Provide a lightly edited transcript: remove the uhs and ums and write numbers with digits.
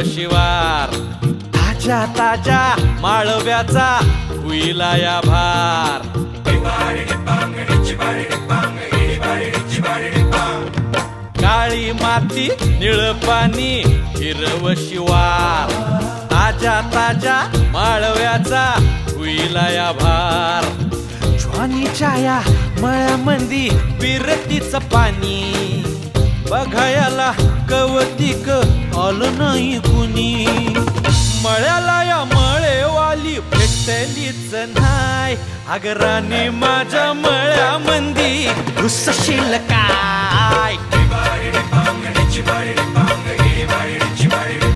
शिवार ताज्या ताज्या माळव्याचा हुईला या भार काळी माती निळ पाणी हिरव शिवार ताज्या ताज्या माळव्याचा हुईला या भार ज्वानीच्या या मळ्यामंदी विरतीच पाणी बघायला कवतिक आलं नाही कुणी मळ्याला या मळेवाली भेटलीच नाय अगराने माझ्या मळ्यामंदी घुसशील काय